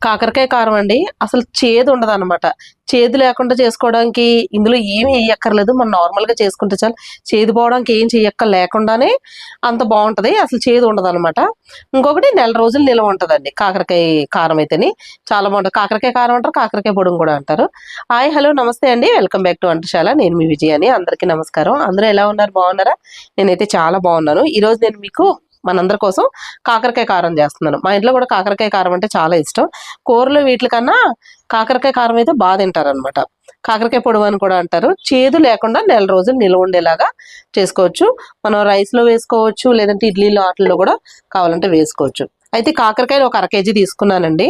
కాకరకాయ కారం అండి అసలు చేదు ఉండదన్నమాట. చేదు లేకుండా చేసుకోవడానికి ఇందులో ఏమి వేయక్కర్లేదు. మనం నార్మల్‌గా చేసుకుంటే చాలు. చేదు పోవడానికి ఏం లేకుండానే అంత బావుంటది. అసలు చేదు ఉండదన్నమాట. ఇంకొకటి నెల రోజులు నిలవ ఉంటదండి కాకరకాయ కారం అయితేని. చాలా బావుంటది. కాకరకాయ కారం అంటారు, కాకరకాయ పొడిని కూడా అంటారు. హాయ్, హలో, నమస్తే అండి. Welcome back to Vantasala. నేను మీ విజయాని. అందరికీ నమస్కారం. అందరూ ఎలా ఉన్నారు? బాగున్నారా? నేనైతే చాలా బాగున్నాను. ఈరోజు నేను మీకు మనందరి కోసం కాకరకాయ కారం చేస్తున్నాను. మా ఇంట్లో కూడా కాకరకాయ కారం అంటే చాలా ఇష్టం. కూరలు వీటికన్నా కాకరకాయ కారం అయితే బాగా తింటారనమాట. కాకరకాయ పొడవు అని కూడా అంటారు. చేదు లేకుండా నెల రోజులు నిల్వ ఉండేలాగా చేసుకోవచ్చు. మనం రైస్లో వేసుకోవచ్చు, లేదంటే ఇడ్లీలో వాటిల్లో కూడా కావాలంటే వేసుకోవచ్చు. అయితే కాకరకాయలు ఒక 1/2 కేజీ తీసుకున్నానండి.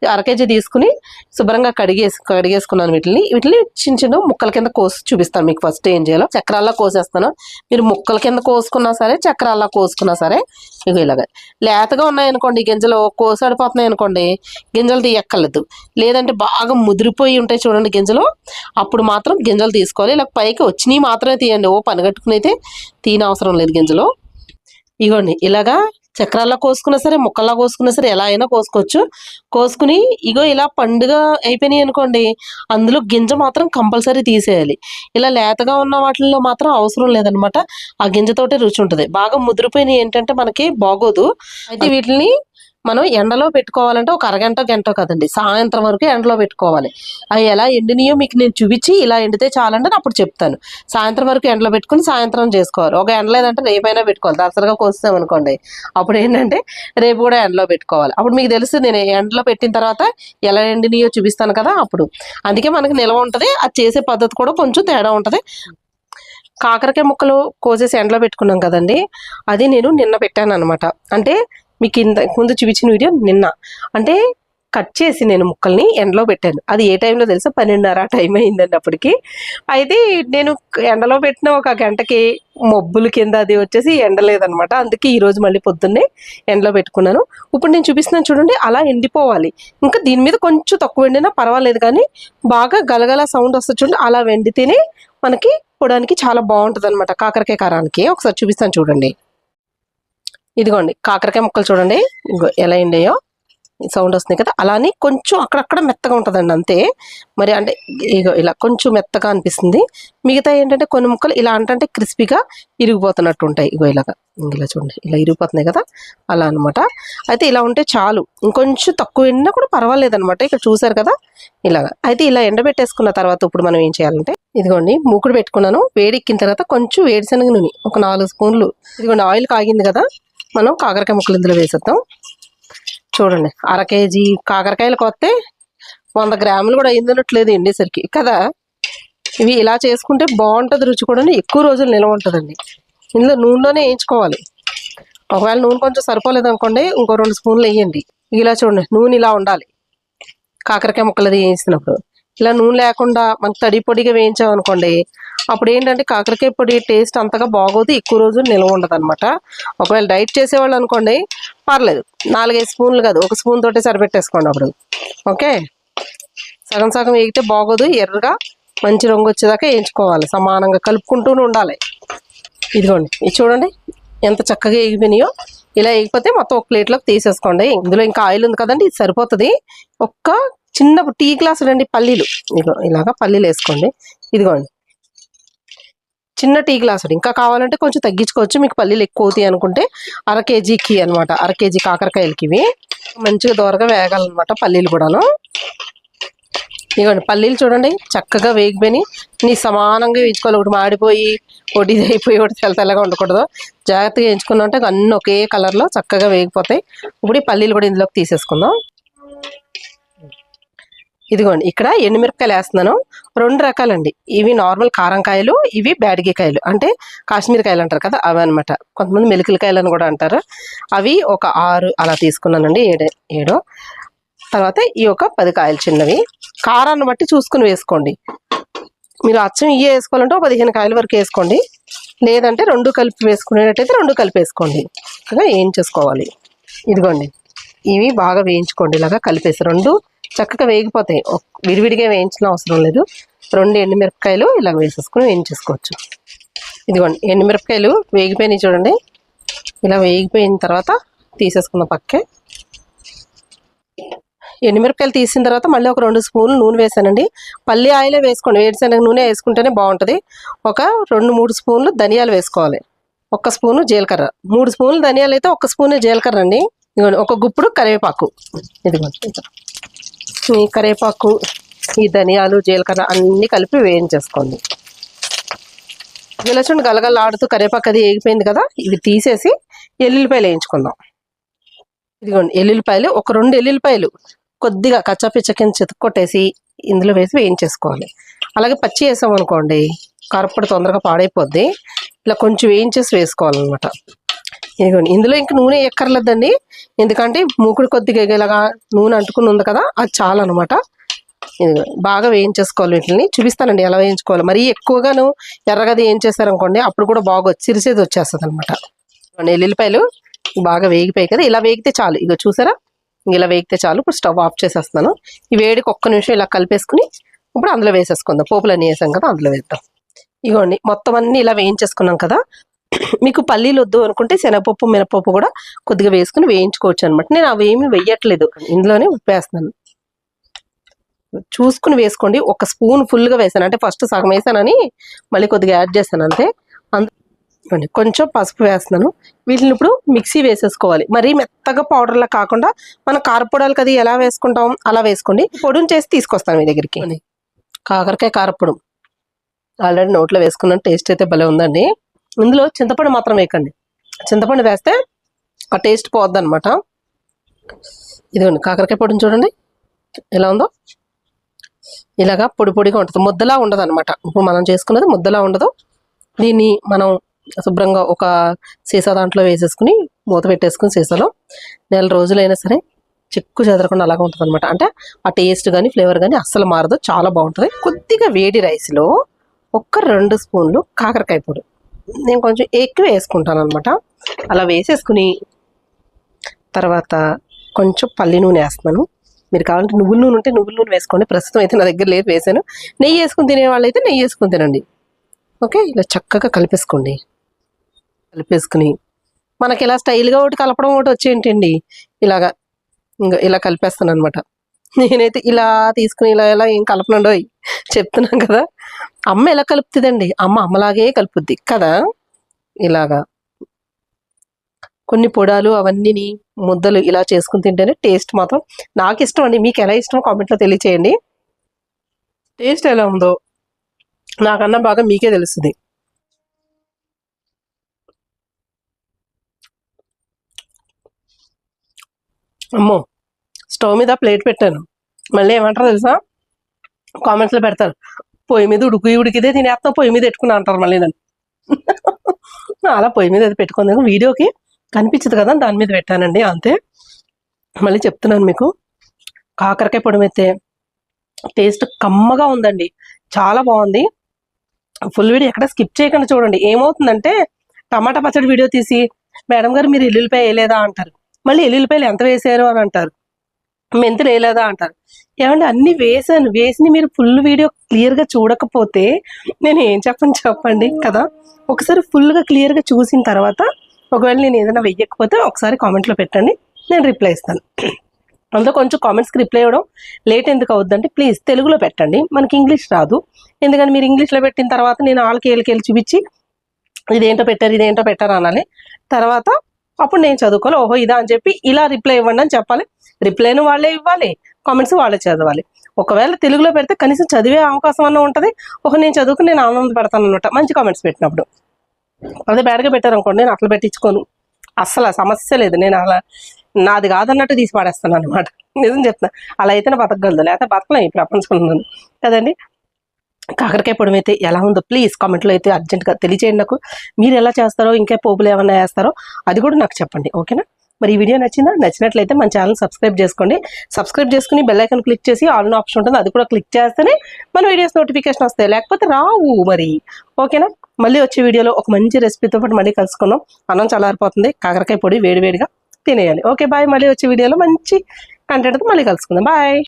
1/2 కేజీ తీసుకుని శుభ్రంగా కడిగేసుకున్నాను. వీటిని చిన్న చిన్న ముక్కల కింద కోసి చూపిస్తాను మీకు. ఫస్ట్ ఏం చేయాలో చక్రాల్లా కోసేస్తాను. మీరు ముక్కల కింద కోసుకున్నా సరే, చక్రాల్లా కోసుకున్నా సరే, ఇలాగ లేతగా ఉన్నాయనుకోండి, గింజలు కోసాడిపోతున్నాయి అనుకోండి, గింజలు తీయక్కర్లేదు. లేదంటే బాగా ముదిరిపోయి ఉంటాయి చూడండి గింజలు, అప్పుడు మాత్రం గింజలు తీసుకోవాలి. ఇలా పైకి వచ్చినవి మాత్రమే తీయండి. పనిగట్టుకుని అయితే తీయనవసరం లేదు గింజలు. ఇగోండి ఇలాగా చక్రాల్లో కోసుకున్నా సరే, ముక్కల్లా కోసుకున్నా సరే, ఎలా అయినా కోసుకోవచ్చు. కోసుకుని ఇలా పండుగ అయిపోయినాయి అనుకోండి, అందులో గింజ మాత్రం కంపల్సరీ తీసేయాలి. ఇలా లేతగా ఉన్న వాటిల్లో మాత్రం అవసరం లేదనమాట. ఆ గింజతోటే రుచి ఉంటుంది. బాగా ముదిరిపోయినాయి ఏంటంటే మనకి బాగోదు. అయితే వీటిని మనం ఎండలో పెట్టుకోవాలంటే ఒక అరగంట గంట కదండి, సాయంత్రం వరకు ఎండలో పెట్టుకోవాలి. అవి ఎలా ఎండినాయో మీకు నేను చూపించి ఇలా ఎండితే చాలంటే అప్పుడు చెప్తాను. సాయంత్రం వరకు ఎండలో పెట్టుకుని సాయంత్రం చేసుకోవాలి. ఒక ఎండ లేదంటే రేపైనా పెట్టుకోవాలి. దసరాగా కోస్తామనుకోండి, అప్పుడు ఏంటంటే రేపు కూడా ఎండలో పెట్టుకోవాలి. అప్పుడు మీకు తెలుస్తుంది. నేను ఎండలో పెట్టిన తర్వాత ఎలా ఎండినాయో చూపిస్తాను కదా అప్పుడు. అందుకే మనకి నిల్వ ఉంటుంది. అది చేసే పద్ధతి కూడా కొంచెం తేడా ఉంటుంది. కాకరకాయ ముక్కలు కోసేసి ఎండలో పెట్టుకున్నాం కదండి, అది నేను నిన్న పెట్టాను అనమాట. అంటే మీకు ముందు చూపించిన వీడియో నిన్న. అంటే కట్ చేసి నేను ముక్కల్ని ఎండలో పెట్టాను. అది ఏ టైంలో తెలుసా? 12:30 టైం అయిందండి అప్పటికి. అయితే నేను ఎండలో పెట్టిన ఒక గంటకి మబ్బుల కింద అది వచ్చేసి ఎండలేదనమాట. అందుకే ఈరోజు మళ్ళీ పొద్దున్నే ఎండలో పెట్టుకున్నాను. ఇప్పుడు నేను చూపిస్తున్నాను చూడండి, అలా ఎండిపోవాలి. ఇంకా దీని మీద కొంచెం తక్కువ ఎండినా పర్వాలేదు, కానీ బాగా గలగల సౌండ్ వస్తుంది చూడండి, అలా వెండితేనే మనకి పొడానికి చాలా బాగుంటుంది అనమాట. కాకరకాయ కారానికి ఒకసారి చూపిస్తాను చూడండి. ఇదిగోండి కాకరకాయ ముక్కలు చూడండి, ఎలా ఎండాయో సౌండ్ వస్తుంది కదా. అలానే కొంచెం అక్కడక్కడ మెత్తగా ఉంటుందండి అంతే. మరి అంటే ఇలా కొంచెం మెత్తగా అనిపిస్తుంది. మిగతా ఏంటంటే కొన్ని ముక్కలు ఇలా అంటే క్రిస్పీగా ఇరిగిపోతున్నట్టు ఉంటాయి. ఇలా చూడండి, ఇలా ఇరిగిపోతున్నాయి కదా, అలా అనమాట. అయితే ఇలా ఉంటే చాలు. ఇంకొంచెం తక్కువ ఎండినా కూడా పర్వాలేదు అనమాట. ఇక్కడ చూసారు కదా ఇలాగా. అయితే ఇలా ఎండబెట్టేసుకున్న తర్వాత ఇప్పుడు మనం ఏం చేయాలంటే, ఇదిగోండి మూకుడు పెట్టుకున్నాను. వేడెక్కిన తర్వాత కొంచెం వేడిశనగ నూనె ఒక 4 స్పూన్లు. ఇదిగోండి ఆయిల్ కాగింది కదా, మనం కాకరకాయ ముక్కలు ఇందులో వేసేద్దాం. చూడండి 1/2 కేజీ కాకరకాయలకు వస్తే 100 గ్రాములు కూడా అయిందనట్లేదు ఎండేసరికి కదా. ఇవి ఇలా చేసుకుంటే బాగుంటుంది. రుచి కూడా ఎక్కువ రోజులు నిల్వ ఉంటుందండి. ఇందులో నూనెలోనే వేయించుకోవాలి. ఒకవేళ నూనె కొంచెం సరిపోలేదు అనుకోండి, ఇంకో 2 స్పూన్లు వేయండి. ఇలా చూడండి, నూనె ఇలా ఉండాలి కాకరకాయ ముక్కలు అది వేయించినప్పుడు. ఇలా నూనె లేకుండా మనకు తడి పొడిగా వేయించామనుకోండి, అప్పుడు ఏంటంటే కాకరకాయ పొడి టేస్ట్ అంతగా బాగోదు, ఎక్కువ రోజులు నిల్వ ఉండదు అనమాట. ఒకవేళ డైట్ చేసేవాళ్ళు అనుకోండి పర్లేదు, 4-5 స్పూన్లు కాదు, 1 స్పూన్ తోటే సరిపెట్టేసుకోండి అప్పుడు. ఓకే, సగం సగం వేగితే బాగోదు. ఎర్రగా మంచి రంగు వచ్చేదాకా వేయించుకోవాలి. సమానంగా కలుపుకుంటూనే ఉండాలి. ఇదిగోండి ఇది చూడండి ఎంత చక్కగా వేగిపోయినాయో. ఇలా వేగిపోతే మొత్తం ఒక ప్లేట్లోకి తీసేసుకోండి. ఇందులో ఇంకా ఆయిల్ ఉంది కదండి, ఇది సరిపోతుంది. ఒక్క చిన్న టీ గ్లాసు రండి పల్లీలు, ఇలాగా పల్లీలు వేసుకోండి. ఇదిగోండి చిన్న టీ గ్లాసు. ఇంకా కావాలంటే కొంచెం తగ్గించుకోవచ్చు, మీకు పల్లీలు ఎక్కువ అవుతాయి అనుకుంటే. 1/2 కేజీకి అనమాట, 1/2 కేజీ కాకరకాయలకి ఇవి మంచిగా దోరగా వేగాలన్నమాట పల్లీలు కూడాను. ఇదిగోండి పల్లీలు చూడండి చక్కగా వేగిపోయి నీ సమానంగా వేయించుకోవాలి. ఒకటి మాడిపోయి ఒకటి ఇది అయిపోయి ఒకటి తెల్లగా ఉండకూడదు. జాగ్రత్తగా వేయించుకున్నా అంటే అన్నీ ఒకే కలర్లో చక్కగా వేగిపోతాయి. ఇప్పుడు ఈ పల్లీలు కూడా ఇందులోకి తీసేసుకుందాం. ఇదిగోండి ఇక్కడ ఎండుమిరపకాయలు వేస్తున్నాను. 2 రకాలండి. ఇవి నార్మల్ కారంకాయలు, ఇవి బ్యాడిగికాయలు అంటే కాశ్మీర్ కాయలు అంటారు కదా, అవి అనమాట. కొంతమంది మెలికలకాయలు అని కూడా అంటారు. అవి ఒక 6 అలా తీసుకున్నానండి, 7. తర్వాత ఈ ఒక 10 కాయలు చిన్నవి. కారాన్ని బట్టి చూసుకుని వేసుకోండి. మీరు అచ్చం ఇవే వేసుకోవాలంటే 15 కాయల వరకు వేసుకోండి. లేదంటే 2 కలిపి వేసుకునేటట్టయితే 2 కలిపి వేసుకోండి. చక్కగా వేయించేసుకోవాలి. ఇదిగోండి ఇవి బాగా వేయించుకోండి. ఇలాగా కలిపేసి 2 చక్కగా వేగిపోతాయి. విడివిడిగా వేయించిన అవసరం లేదు. 2 ఎండుమిరపకాయలు ఇలా వేసేసుకుని వేయించేసుకోవచ్చు. ఇదిగోండి ఎండుమిరపకాయలు వేగిపోయినాయి చూడండి. ఇలా వేగిపోయిన తర్వాత తీసేసుకున్న పక్కే. ఎండుమిరపకాయలు తీసిన తర్వాత మళ్ళీ ఒక 2 స్పూన్లు నూనె వేసానండి. పల్లి ఆయిలే వేసుకోండి, వేరుశనగ నూనె వేసుకుంటేనే బాగుంటుంది. ఒక 2-3 స్పూన్లు ధనియాలు వేసుకోవాలి, 1 స్పూను జీలకర్ర. 3 స్పూన్లు ధనియాలు అయితే 1 స్పూనే జీలకర్ర అండి. ఇదిగోండి, ఒక గుప్పుడు కరివేపాకు. ఇదిగోండి, ఈ కరివేపాకు, ఈ ధనియాలు, జీలకర్ర అన్నీ కలిపి వేయించేసుకోండి. ఇలా చూడండి, గలగలాడుతూ కరివేపాకు అది వేగిపోయింది కదా. ఇవి తీసేసి ఎల్లుల్లిపాయలు వేయించుకుందాం. ఇదిగోండి ఎల్లుల్లిపాయలు, ఒక 2 ఎల్లుల్లిపాయలు కొద్దిగా కచ్చాపిచ్చ కింద చితక్కొట్టేసి ఇందులో వేసి వేయించేసుకోవాలి. అలాగే పచ్చి వేసాం అనుకోండి కారప్పొడి తొందరగా పాడైపోద్ది. ఇలా కొంచెం వేయించేసి వేసుకోవాలన్నమాట. ఇదిగోండి, ఇందులో ఇంక నూనె ఎక్కర్లేదండి, ఎందుకంటే మూకుడు కొద్దిగా ఇలాగా నూనె అంటుకుని ఉంది కదా, అది చాలు అనమాట. బాగా వేయించేసుకోవాలి. వీటిని చూపిస్తానండి ఎలా వేయించుకోవాలి. మరీ ఎక్కువగాను ఎర్రగది ఏం చేశారనుకోండి అప్పుడు కూడా బాగా సిరిసేది వచ్చేస్తుంది అనమాట. ఎల్లుల్లిపాయలు బాగా వేగిపోయాయి కదా, ఇలా వేగితే చాలు. ఇక చూసారా, ఇలా వేగితే చాలు. ఇప్పుడు స్టవ్ ఆఫ్ చేసేస్తున్నాను. ఈ వేడికి 1 నిమిషం ఇలా కలిపేసుకుని ఇప్పుడు అందులో వేసేసుకుందాం. పోపులు అన్నీ వేసాం కదా, అందులో వేద్దాం. ఇగోండి, మొత్తం అన్నీ ఇలా వేయించేసుకున్నాం కదా. మీకు పల్లీలు వద్దు అనుకుంటే శనగపప్పు, మినపప్పు కూడా కొద్దిగా వేసుకుని వేయించుకోవచ్చు అనమాట. నేను అవేమీ వేయట్లేదు, ఇందులోనే ఉప్పు వేస్తున్నాను. చూసుకుని వేసుకోండి. 1 స్పూన్ ఫుల్గా వేసాను, అంటే ఫస్ట్ సగం వేసానని మళ్ళీ కొద్దిగా యాడ్ చేశాను అంతే. కొంచెం పసుపు వేస్తున్నాను. వీటిని ఇప్పుడు మిక్సీ వేసేసుకోవాలి. మరీ మెత్తగా పౌడర్లా కాకుండా మన కారపొడాలకు అది ఎలా వేసుకుంటాం అలా వేసుకోండి. పొడిని చేసి తీసుకొస్తాను మీ దగ్గరికి. కాకరకాయ కారపొడి ఆల్రెడీ నోట్లో వేసుకున్నాను, టేస్ట్ అయితే భలే ఉందండి. ఇందులో చింతపండు మాత్రం వేయకండి, చింతపండు వేస్తే ఆ టేస్ట్ పోద్ది అనమాట. ఇదిగోండి కాకరకాయ పొడిని చూడండి ఎలా ఉందో. ఇలాగా పొడి పొడిగా ఉంటుంది, ముద్దలా ఉండదు అనమాట. ఇప్పుడు మనం చేసుకున్నది ముద్దలా ఉండదు. దీన్ని మనం శుభ్రంగా ఒక సీసా దాంట్లో వేసేసుకుని మూత పెట్టేసుకుని సీసాలో 4 రోజులైనా సరే చెక్కు చెదరకుండా అలాగా ఉంటుంది అనమాట. అంటే ఆ టేస్ట్ కానీ ఫ్లేవర్ కానీ అస్సలు మారదు, చాలా బాగుంటుంది. కొద్దిగా వేడి రైస్లో ఒక 2 స్పూన్లు కాకరకాయ పొడి నేను కొంచెం ఎక్కువ వేసుకుంటాను అనమాట. అలా వేసేసుకుని తర్వాత కొంచెం పల్లి నూనె వేస్తున్నాను. మీరు కావాలంటే నువ్వుల నూనె ఉంటే నువ్వుల నూనె వేసుకోండి, ప్రస్తుతం అయితే నా దగ్గర లేదు, వేసాను. నెయ్యి వేసుకుని తినేవాళ్ళు అయితే నెయ్యి వేసుకుని తినండి. ఓకే, ఇలా చక్కగా కలిపేసుకోండి. కలిపేసుకుని మనకి ఇలా స్టైల్గా ఒకటి కలపడం ఒకటి వచ్చేంటండి, ఇలాగా ఇంకా ఇలా కలిపేస్తాను అనమాట. నేనైతే ఇలా తీసుకుని ఇలా ఏం కలపనండో చెప్తున్నాను కదా. అమ్మ ఎలా కలుపుతుందండి, అమ్మలాగే కలుపుద్ది కదా. ఇలాగా కొన్ని పొడాలు అవన్నీ ముద్దలు ఇలా చేసుకుని తింటేనే టేస్ట్ మాత్రం నాకు ఇష్టం అండి. మీకు ఎలా ఇష్టమో కామెంట్లో తెలియచేయండి. టేస్ట్ ఎలా ఉందో నాకన్నా బాగా మీకే తెలుస్తుంది. అమ్మో, స్టవ్ మీద ప్లేట్ పెట్టాను, మళ్ళీ ఏమంటారో తెలుసా, కామెంట్స్లో పెడతారు, పొయ్యి మీద ఉడికిదే తినేస్తాం, పొయ్యి మీద పెట్టుకుని అంటారు మళ్ళీ నన్ను. అలా పొయ్యి మీద అది పెట్టుకుందాం, వీడియోకి కనిపించదు కదా, దాని మీద పెట్టానండి అంతే. మళ్ళీ చెప్తున్నాను మీకు, కాకరకాయ పొడి అయితే టేస్ట్ కమ్మగా ఉందండి, చాలా బాగుంది. ఫుల్ వీడియో ఎక్కడ స్కిప్ చేయకుండా చూడండి. ఏమవుతుందంటే టమాటా పచ్చడి వీడియో తీసి మేడం గారు మీరు ఎల్లుల్లిపాయ వేయలేదా అంటారు, మళ్ళీ ఎల్లుల్లిపాయలు ఎంత వేసారు అని అంటారు, మెంతులు వేయలేదా అంటారు. ఏమంటే అన్ని వేసాను, వేసి మీరు ఫుల్ వీడియో క్లియర్గా చూడకపోతే నేను ఏం చెప్పండి కదా. ఒకసారి ఫుల్గా క్లియర్గా చూసిన తర్వాత ఒకవేళ నేను ఏదైనా వెయ్యకపోతే ఒకసారి కామెంట్లో పెట్టండి, నేను రిప్లై ఇస్తాను. అందులో కొంచెం కామెంట్స్కి రిప్లై ఇవ్వడం లేట్ ఎందుకు అవుద్దంటే ప్లీజ్ తెలుగులో పెట్టండి, మనకి ఇంగ్లీష్ రాదు. ఎందుకంటే మీరు ఇంగ్లీష్లో పెట్టిన తర్వాత నేను వాళ్ళకి చూపించి ఇదేంటో పెట్టారు అనాలి. తర్వాత అప్పుడు నేను చదువుకోవాలి, ఓహో ఇదా అని చెప్పి ఇలా రిప్లై ఇవ్వండి అని చెప్పాలి. రిప్లైను వాళ్ళే ఇవ్వాలి, కామెంట్స్ వాళ్ళే చదవాలి. ఒకవేళ తెలుగులో పెడితే కనీసం చదివే అవకాశం అన్న ఉంటుంది. ఓహో నేను చదువుకుని నేను ఆనందపడతాను అనమాట మంచి కామెంట్స్ పెట్టినప్పుడు. అదే బ్యాడ్గా పెట్టారు అనుకోండి, నేను అట్లా పెట్టించుకోను, అస్సలు సమస్య లేదు. నేను అలా నాది కాదన్నట్టు తీసి పాడేస్తాను అనమాట, నిజం చెప్తున్నా. అలా అయితేనే బతకగలదు, లేకపోతే బతకలేం ఈ ప్రపంచంలో కదండి. కాకరకాయ పొడి అయితే ఎలా ఉందో ప్లీజ్ కామెంట్లో అయితే అర్జెంట్గా తెలియచేయండి నాకు. మీరు ఎలా చేస్తారో, ఇంకా పోపులు ఏమైనా వేస్తారో అది కూడా నాకు చెప్పండి, ఓకేనా. మరి ఈ వీడియో నచ్చినట్లయితే మన ఛానల్ సబ్స్క్రైబ్ చేసుకోండి. సబ్స్క్రైబ్ చేసుకుని బెల్ ఐకాన్ క్లిక్ చేసి ఆల్ ఆప్షన్ ఉంటుంది, అది కూడా క్లిక్ చేస్తేనే మన వీడియోస్ నోటిఫికేషన్ వస్తాయి, లేకపోతే రావు మరి, ఓకేనా. మళ్ళీ వచ్చే వీడియోలో ఒక మంచి రెసిపీతో పాటు మళ్ళీ కలుసుకుందాం. అన్నం చల్లారిపోతుంది, కాకరకాయ పొడి వేడివేడిగా తినేయాలి. ఓకే బాయ్, మళ్ళీ వచ్చే వీడియోలో మంచి కంటెంట్తో మళ్ళీ కలుసుకుందాం, బాయ్.